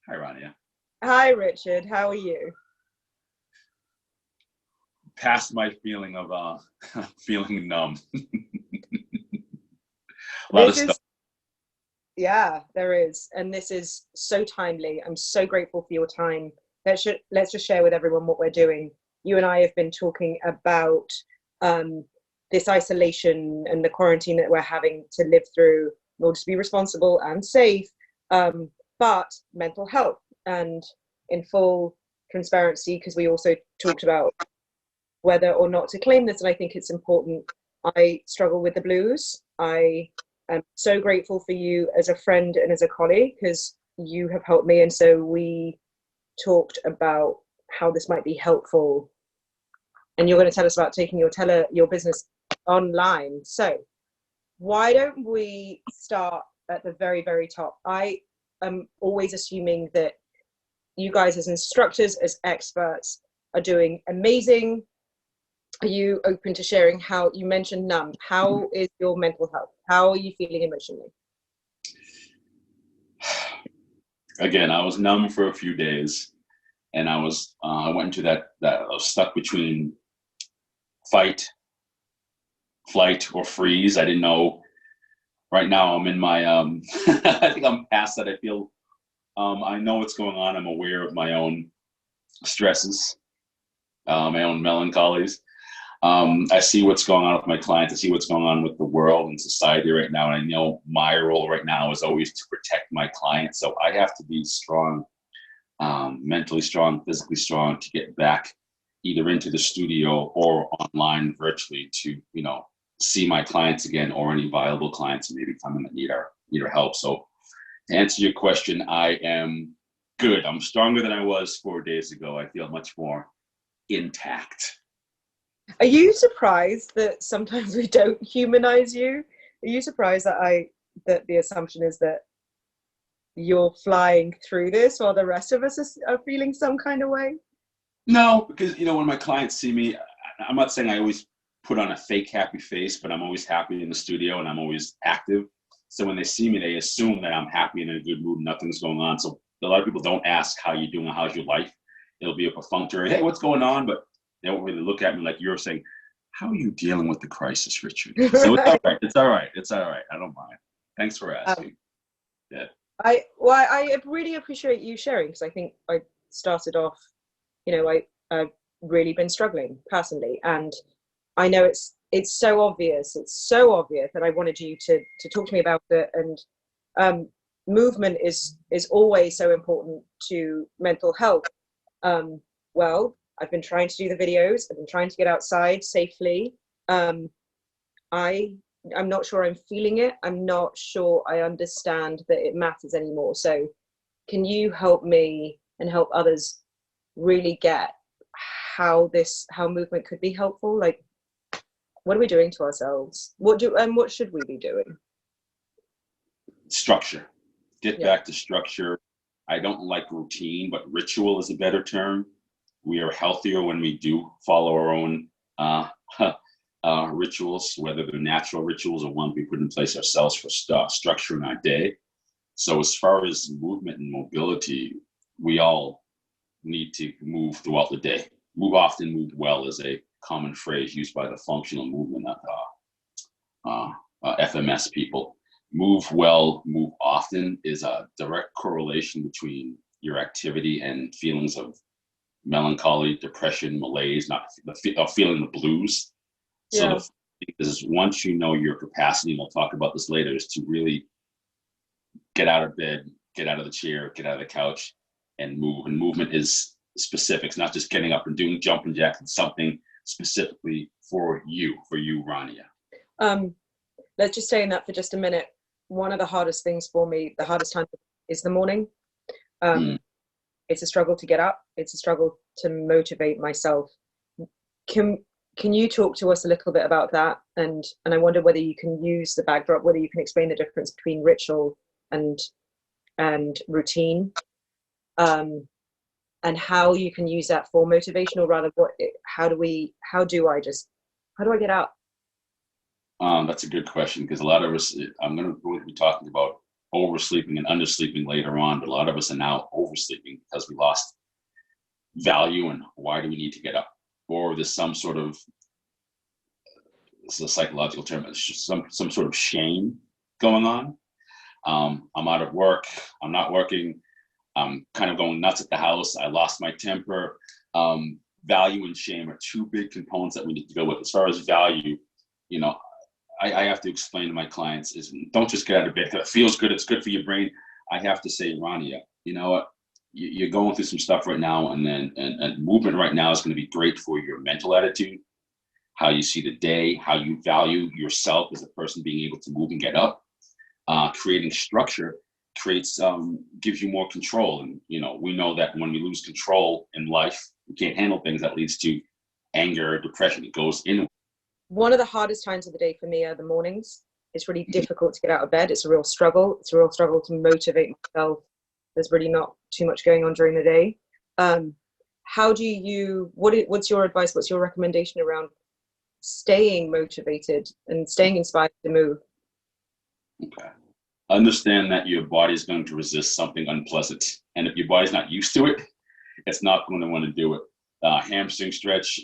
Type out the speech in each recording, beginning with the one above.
Hi, Rania. Hi, Richard. How are you? Past my feeling of feeling numb. A lot of This stuff. is, yeah, there is. And this is so timely. I'm so grateful for your time. Let's just share with everyone what we're doing. You and I have been talking about um, this isolation and the quarantine that we're having to live through in order to be responsible and safe, but mental health. And in full transparency, because we also talked about whether or not to claim this, and I think it's important. I struggle with the blues. I am so grateful for you as a friend and as a colleague because you have helped me, and so we talked about how this might be helpful. And you're going to tell us about taking your business online. So why don't we start at the very, very top? I am always assuming that you guys as instructors, as experts, are doing amazing. Are you open to sharing how you mentioned numb? How is your mental health? How are you feeling emotionally? Again, I was numb for a few days, and I went into that I was stuck between fight, flight, or freeze. I didn't know. Right now, I'm in my I think I'm past that. I feel I know what's going on. I'm aware of my own stresses, my own melancholies. I see what's going on with my clients. I see what's going on with the world and society right now. And I know my role right now is always to protect my clients. So I have to be strong, mentally strong, physically strong to get back either into the studio or online virtually to, see my clients again or any viable clients who maybe come in that need our help. So to answer your question, I am good. I'm stronger than I was 4 days ago. I feel much more intact. Are you surprised that sometimes we don't humanize you? Are you surprised that the assumption is that you're flying through this while the rest of us are feeling some kind of way? No, because when my clients see me, I'm not saying I always put on a fake happy face, but I'm always happy in the studio and I'm always active. So when they see me, they assume that I'm happy and in a good mood, nothing's going on. So a lot of people don't ask how you doing, how's your life. It'll be a perfunctory, hey, what's going on? But they don't really look at me like you're saying, how are you dealing with the crisis, Richard? So it's all right. It's all right. It's all right. I don't mind. Thanks for asking. Yeah. I really appreciate you sharing because I think I started off, I've really been struggling personally, and I know it's so obvious. It's so obvious that I wanted you to talk to me about it. And movement is always so important to mental health. Well, I've been trying to do the videos. I've been trying to get outside safely. I'm not sure I'm feeling it. I'm not sure I understand that it matters anymore. So can you help me and help others really get how movement could be helpful? Like, what are we doing to ourselves? What should we be doing? Structure. Get back to structure. I don't like routine, but ritual is a better term. We are healthier when we do follow our own rituals, whether they're natural rituals or ones we put in place ourselves for structuring our day. So as far as movement and mobility, we all need to move throughout the day. Move often, move well is a common phrase used by the functional movement FMS people. Move well, move often is a direct correlation between your activity and feelings of melancholy, depression, malaise, not feeling the blues. So the thing is, once you know your capacity, and we'll talk about this later, is to really get out of bed, get out of the chair, get out of the couch, and move. And movement is specifics, not just getting up and doing jumping jacks. It's something specifically for you, Rania. Let's just stay in that for just a minute. One of the hardest things for me, the hardest time is the morning. It's a struggle to get up. It's a struggle to motivate myself. Can you talk to us a little bit about that? And I wonder whether you can use the backdrop, whether you can explain the difference between ritual and routine, and how you can use that for motivation, or rather, how do I get out? That's a good question, because a lot of us, I'm going to be talking about oversleeping and undersleeping later on, but a lot of us are now oversleeping because we lost value, and why do we need to get up? Or there's some sort of, this is a psychological term, it's just some sort of shame going on. I'm out of work, I'm not working, I'm kind of going nuts at the house, I lost my temper. Value and shame are two big components that we need to go with. As far as value, you know, I have to explain to my clients is don't just get out of bed because it feels good, it's good for your brain. I have to say, Rania, you know what? You're going through some stuff right now, and movement right now is going to be great for your mental attitude, how you see the day, how you value yourself as a person, being able to move and get up. Creating structure creates gives you more control, and you know, we know that when we lose control in life, we can't handle things, that leads to anger, depression. It goes in. One of the hardest times of the day for me are the mornings. It's really difficult to get out of bed. It's a real struggle. It's a real struggle to motivate myself. There's really not too much going on during the day. How do you, what's your advice? What's your recommendation around staying motivated and staying inspired to move? Okay. Understand that your body is going to resist something unpleasant. And if your body's not used to it, it's not going to want to do it. Hamstring stretch,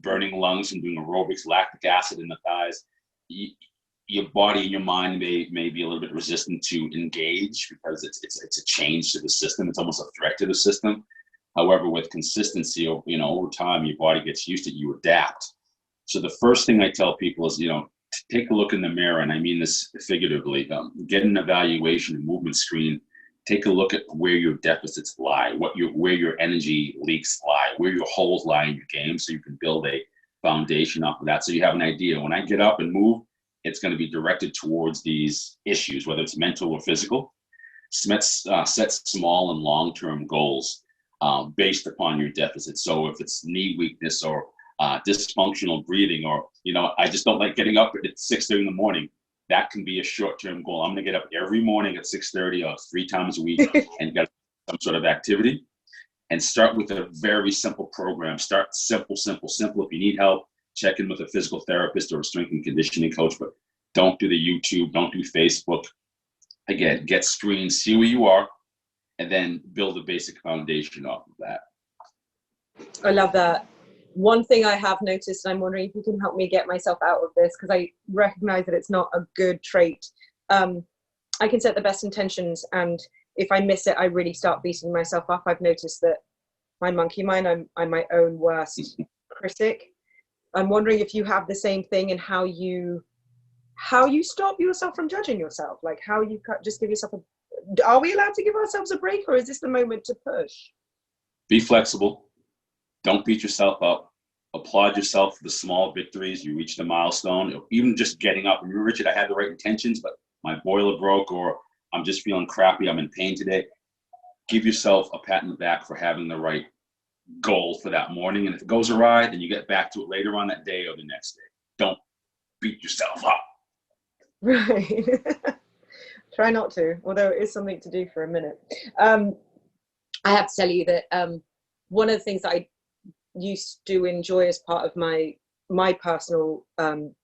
burning lungs and doing aerobics, lactic acid in the thighs. Your body and your mind may be a little bit resistant to engage because it's a change to the system. It's almost a threat to the system. However, with consistency, you know, over time, your body gets used to it, you adapt. So the first thing I tell people is, you know, take a look in the mirror, and I mean this figuratively. Get an evaluation and movement screen. Take a look at where your deficits lie, where your energy leaks lie, where your holes lie in your game, so you can build a foundation off of that. So you have an idea. When I get up and move, it's going to be directed towards these issues, whether it's mental or physical. Set small and long-term goals based upon your deficits. So if it's knee weakness or dysfunctional breathing, or, you know, I just don't like getting up at 6:30 in the morning, that can be a short-term goal. I'm going to get up every morning at 6:30 or 3 times a week and get some sort of activity, and start with a very simple program. Start simple. If you need help, check in with a physical therapist or a strength and conditioning coach, but don't do the YouTube, don't do Facebook. Again, get screened, see where you are, and then build a basic foundation off of that. I love that. One thing I have noticed, and I'm wondering if you can help me get myself out of this, because I recognize that it's not a good trait. I can set the best intentions, and if I miss it, I really start beating myself up. I've noticed that my monkey mind, I'm my own worst critic. I'm wondering if you have the same thing, and how you stop yourself from judging yourself, like how you just give yourself are we allowed to give ourselves a break, or is this the moment to push? Be flexible. Don't beat yourself up. Applaud yourself for the small victories. You reached a milestone, even just getting up. Remember, Richard, I had the right intentions, but my boiler broke, or I'm just feeling crappy, I'm in pain today. Give yourself a pat on the back for having the right goal for that morning. And if it goes awry, then you get back to it later on that day or the next day. Don't beat yourself up. Right. Try not to, although it is something to do for a minute. I have to tell you that one of the things that I used to enjoy as part of my personal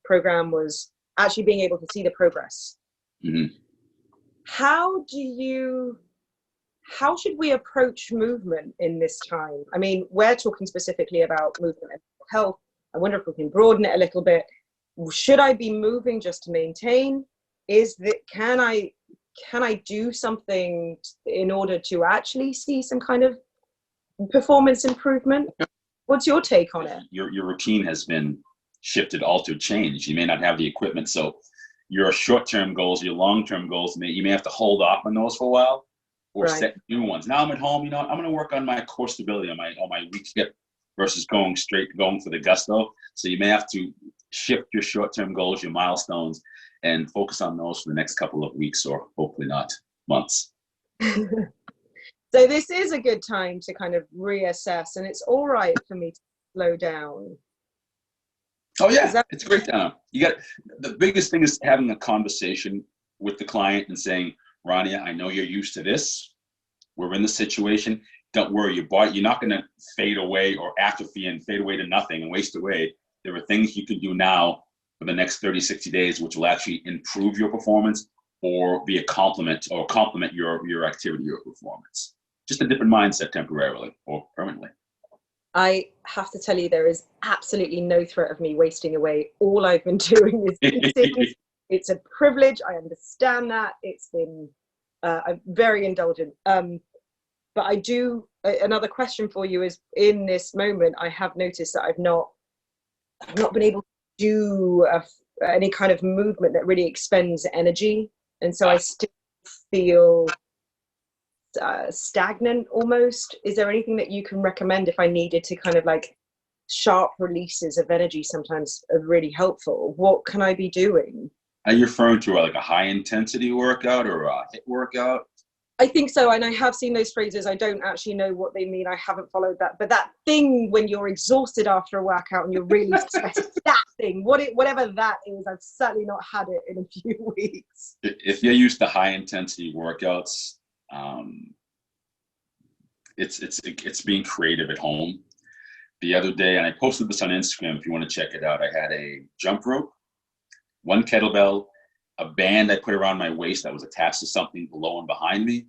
program was actually being able to see the progress. Mm-hmm. How should we approach movement in this time? I mean, we're talking specifically about movement and health. I wonder if we can broaden it a little bit. Should I be moving just to maintain? Can I do something in order to actually see some kind of performance improvement? What's your take on it? Your routine has been shifted, altered, changed. You may not have the equipment, so your short-term goals, your long-term goals, you may have to hold off on those for a while, or right. Set new ones. Now I'm at home, you know, I'm going to work on my core stability, on my weak hip, versus going for the gusto. So you may have to shift your short-term goals, your milestones, and focus on those for the next couple of weeks, or hopefully not months. So this is a good time to kind of reassess, and it's all right for me to slow down. Oh yeah, it's a great time. The biggest thing is having a conversation with the client and saying, Rania, I know you're used to this. We're in the situation. Don't worry, your body, you're not going to fade away or atrophy and fade away to nothing and waste away. There are things you can do now for the next 30, 60 days, which will actually improve your performance or be a complement your activity, your performance. just a different mindset temporarily or permanently. I have to tell you, there is absolutely no threat of me wasting away. All I've been doing is eating. It's a privilege. I understand that. It's been I'm very indulgent. But I do, another question for you is, in this moment, I have noticed that I've not been able to do any kind of movement that really expends energy. And so I still feel stagnant almost. Is there anything that you can recommend if I needed to kind of like sharp releases of energy sometimes are really helpful? What can I be doing? Are you referring to like a high intensity workout or a HIIT workout? I think so, and I have seen those phrases. I don't actually know what they mean. I haven't followed that. But that thing when you're exhausted after a workout and you're really sweaty, that thing, whatever that is, I've certainly not had it in a few weeks. If you're used to high intensity workouts, it's being creative at home. The other day, and I posted this on Instagram if you want to check it out, I had a jump rope, one kettlebell, a band I put around my waist that was attached to something below and behind me,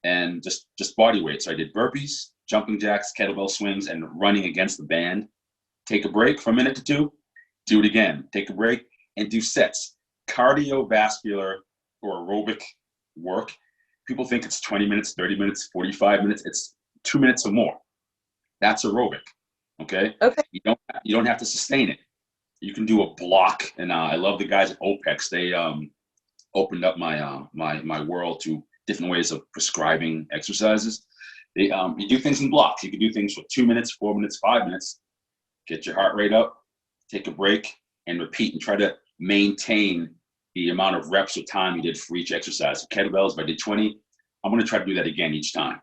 and just body weight. So I did burpees, jumping jacks, kettlebell swings, and running against the band. Take a break for a minute or two, do it again. Take a break and do sets. Cardiovascular or aerobic work. People think it's 20 minutes, 30 minutes, 45 minutes. It's 2 minutes or more. That's aerobic. Okay. You don't have to sustain it. You can do a block, and I love the guys at OPEX. They opened up my world to different ways of prescribing exercises. You do things in blocks. You can do things for 2 minutes, 4 minutes, 5 minutes. Get your heart rate up, take a break, and repeat, and try to maintain the amount of reps or time you did for each exercise. Kettlebells, if I did 20, I'm going to try to do that again each time.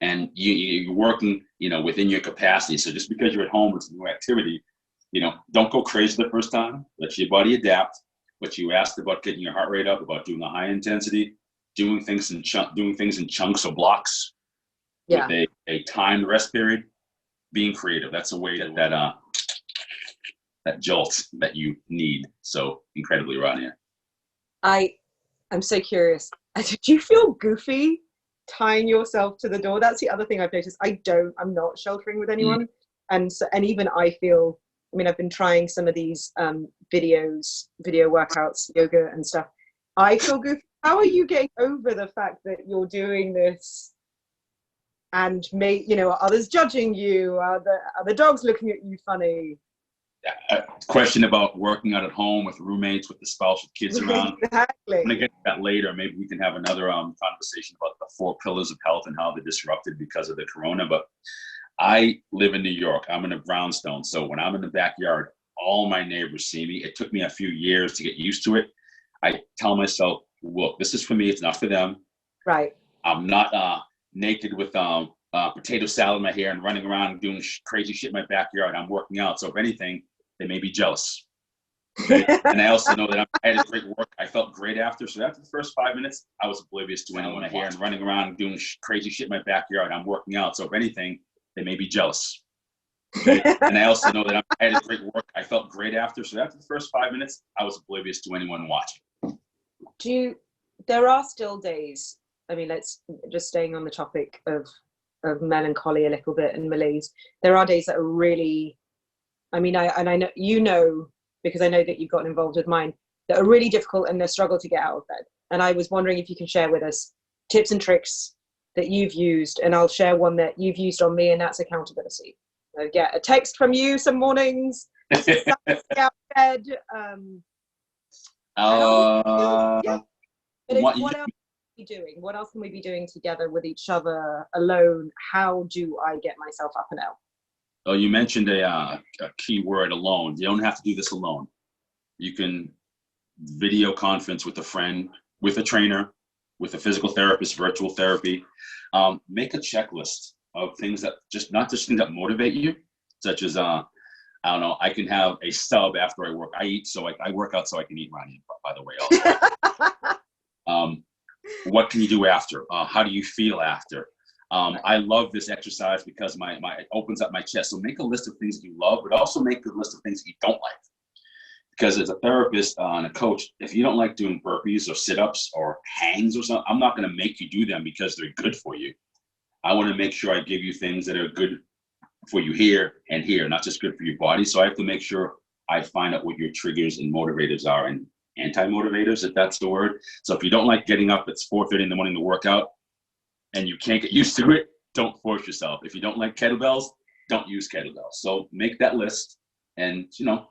And you're working, within your capacity. So just because you're at home, it's a new activity. Don't go crazy the first time. Let your body adapt. What you asked about getting your heart rate up, about doing a high intensity, doing things in chunks or blocks, with a timed rest period, being creative. That's a way that jolt that you need so incredibly around here. I'm so curious. Did you feel goofy tying yourself to the door? That's the other thing I've noticed. I'm not sheltering with anyone, and even I feel. I mean, I've been trying some of these video workouts, yoga and stuff. I feel goofy. How are you getting over the fact that you're doing this and are others judging you? Are the dogs looking at you funny? Question about working out at home with roommates, with the spouse, with kids around. Exactly. I'm going to get to that later. Maybe we can have another conversation about the 4 pillars of health and how they're disrupted because of the corona. But I live in New York. I'm in a brownstone. So when I'm in the backyard, all my neighbors see me. It took me a few years to get used to it. I tell myself, look, this is for me. It's not for them. Right. I'm not naked with potato salad in my hair and running around doing crazy shit in my backyard. I'm working out. So if anything, they may be jealous. Okay? And I also know that I had a great work. I felt great after. So after the first 5 minutes, I was oblivious to anyone in my hair and running around doing crazy shit in my backyard. I'm working out. So if anything, they may be jealous. Okay? And I also know that I had a great work. I felt great after. So after the first 5 minutes, I was oblivious to anyone watching. There are still days, I mean, let's just staying on the topic of melancholy a little bit and malaise. There are days that are really, I know, because I know that you've gotten involved with mine, that are really difficult and they struggle to get out of bed. And I was wondering if you can share with us tips and tricks that you've used, and I'll share one that you've used on me, and that's accountability. I get a text from you some mornings, out of bed. What else can we be doing? What else can we be doing together with each other, alone? How do I get myself up and out? Oh, you mentioned a key word, alone. You don't have to do this alone. You can video conference with a friend, with a trainer, with a physical therapist, virtual therapy. Make a checklist of things that not just things that motivate you, such as I don't know, I can have a sub after I work. I work out so I can eat ramen, by the way, also. What can you do after? How do you feel after? I love this exercise because it opens up my chest. So make a list of things that you love, but also make a list of things that you don't like. Because as a therapist and a coach, if you don't like doing burpees or sit-ups or hangs or something, I'm not going to make you do them because they're good for you. I want to make sure I give you things that are good for you here and here, not just good for your body. So I have to make sure I find out what your triggers and motivators are, and anti-motivators, if that's the word. So if you don't like getting up at 4:30 in the morning to work out and you can't get used to it, don't force yourself. If you don't like kettlebells, don't use kettlebells. So make that list, and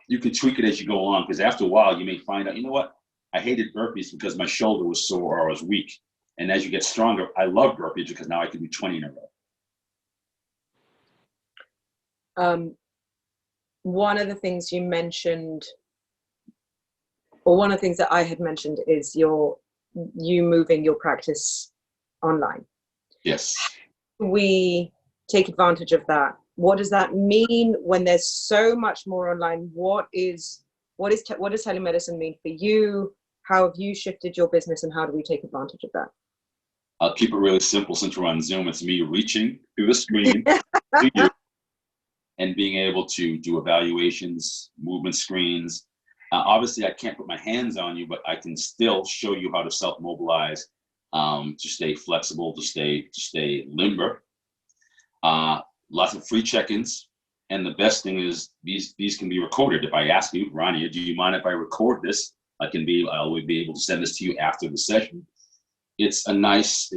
you can tweak it as you go along, because after a while you may find out, you know what, I hated burpees because my shoulder was sore or I was weak. And as you get stronger, I love burpees because now I can do 20 in a row. One of the things you mentioned, or one of the things that I had mentioned, is you moving your practice online. Yes. We take advantage of that. What does that mean when there's so much more online? What does telemedicine mean for you? How have you shifted your business, and how do we take advantage of that? I'll keep it really simple. Since we're on Zoom, it's me reaching through the screen to you and being able to do evaluations, movement screens. Obviously, I can't put my hands on you, but I can still show you how to self-mobilize, to stay flexible, to stay limber. Lots of free check-ins. And the best thing is these can be recorded. If I ask you, Rania, do you mind if I record this? I will be able to send this to you after the session. It's a nice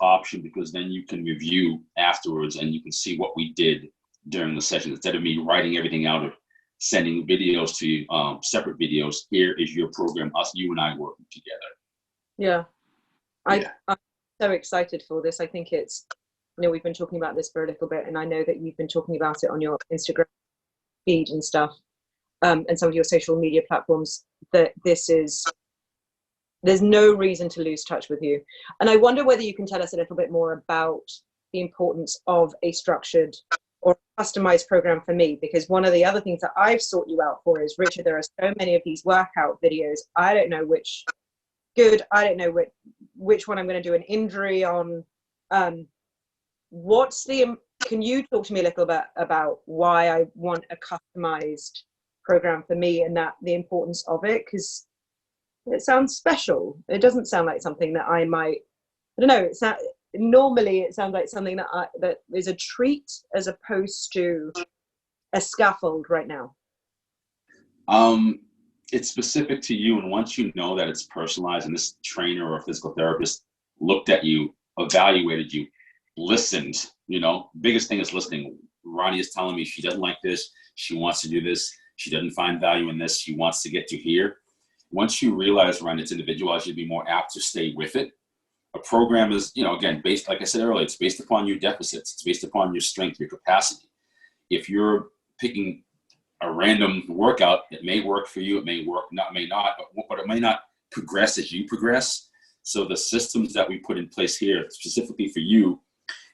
option, because then you can review afterwards and you can see what we did during the session, instead of me writing everything out or sending videos to you, separate videos. Here is your program, you and I working together. Yeah. I'm so excited for this. I think it's, we've been talking about this for a little bit, and I know that you've been talking about it on your Instagram feed and stuff, and some of your social media platforms, that there's no reason to lose touch with you. And I wonder whether you can tell us a little bit more about the importance of a structured or customized program for me, because one of the other things that I've sought you out for is, Richard, there are so many of these workout videos. I don't know which good, I don't know which one I'm going to do an injury on. Can you talk to me a little bit about why I want a customized program for me, and that the importance of it? Because it sounds special. It doesn't sound like something that I don't know. Normally it sounds like something that is a treat as opposed to a scaffold right now. It's specific to you, and once you know that it's personalized, and this trainer or physical therapist looked at you, evaluated you, listened, biggest thing is listening. Ronnie is telling me she doesn't like this, she wants to do this, she doesn't find value in this, she wants to get to here. Once you realize, Ron, it's individualized, you'd be more apt to stay with it. A program is, again, based, like I said earlier, it's based upon your deficits. It's based upon your strength, your capacity. If you're picking a random workout, it may work for you, it may work, may not, but it may not progress as you progress. So the systems that we put in place here, specifically for you,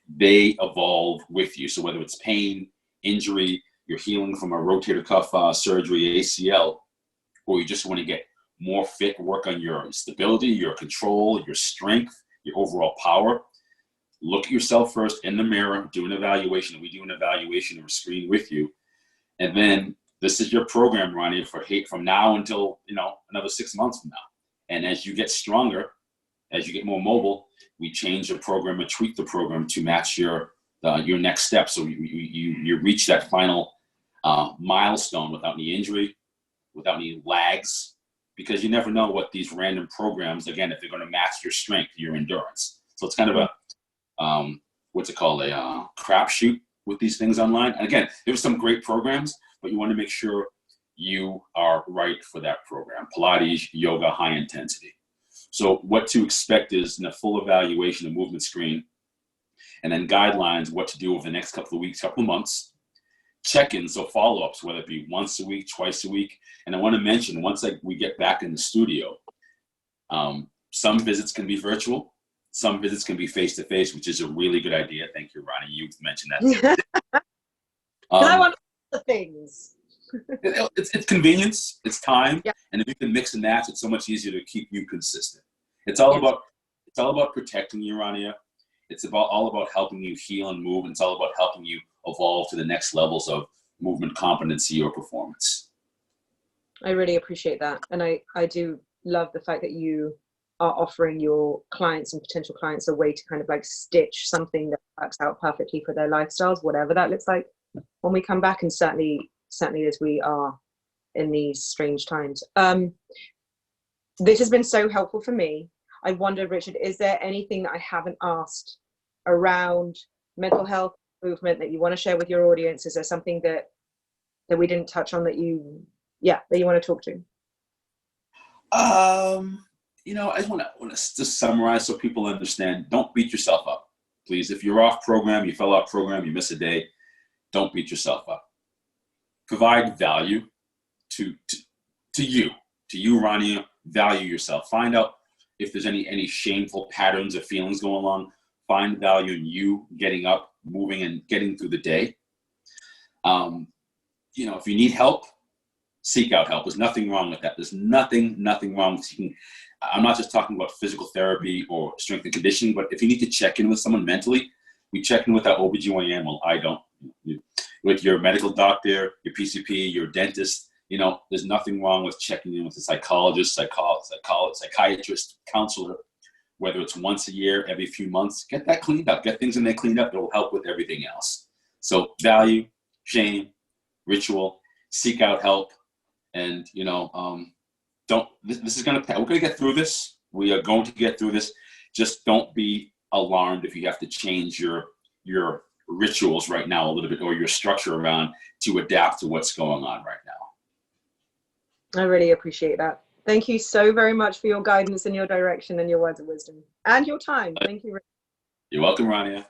they evolve with you. So whether it's pain, injury, you're healing from a rotator cuff surgery, ACL, or you just want to get more fit, work on your stability, your control, your strength, your overall power, look at yourself first in the mirror, do an evaluation. We do an evaluation or a screen with you. And then this is your program, Ronnie, from now until, another 6 months from now. And as you get stronger, as you get more mobile, we change the program and tweak the program to match your next step. So you reach that final milestone without any injury, without any lags, because you never know what these random programs, again, if they're going to match your strength, your endurance. So it's kind of a, a crapshoot with these things online. And again, there's some great programs, but you want to make sure you are right for that program. Pilates, yoga, high intensity. So what to expect is a full evaluation of movement screen, and then guidelines, what to do over the next couple of weeks, couple of months. Check-ins, so follow-ups, whether it be once a week, twice a week. And I want to mention, once we get back in the studio, some visits can be virtual, some visits can be face-to-face, which is a really good idea. Thank you, Ronnie. You mentioned that. I want the things. It's convenience, it's time, yeah. And if you can mix and match, it's so much easier to keep you consistent. It's all about protecting you, Rania. It's all about helping you heal and move, and it's all about helping you evolve to the next levels of movement competency or performance. I really appreciate that, and I do love the fact that you are offering your clients and potential clients a way to kind of like stitch something that works out perfectly for their lifestyles, whatever that looks like when we come back, and certainly as we are in these strange times. This has been so helpful for me. I wonder, Richard, is there anything that I haven't asked around mental health movement that you want to share with your audience? Is there something that we didn't touch on that you want to talk to? I just want to just summarize so people understand. Don't beat yourself up, please. If you're off program, you fell off program, you miss a day, don't beat yourself up. Provide value to you, Rania. Value yourself. Find out if there's any shameful patterns or feelings going on. Find value in you getting up, moving, and getting through the day. If you need help, seek out help. There's nothing wrong with that. There's nothing wrong with seeking. I'm not just talking about physical therapy or strength and conditioning, but if you need to check in with someone mentally, we check in with our OBGYN. Well, I don't. With your medical doctor, your PCP, your dentist, there's nothing wrong with checking in with a psychologist, psychiatrist, counselor, whether it's once a year, every few months. Get that cleaned up. Get things in there cleaned up. It will help with everything else. So value, shame, ritual, seek out help, and this is we're gonna get through this. We are going to get through this. Just don't be alarmed if you have to change your rituals right now a little bit, or your structure around to adapt to what's going on right now. I really appreciate that. Thank you so very much for your guidance and your direction and your words of wisdom and your time. Thank you. You're welcome, Rania.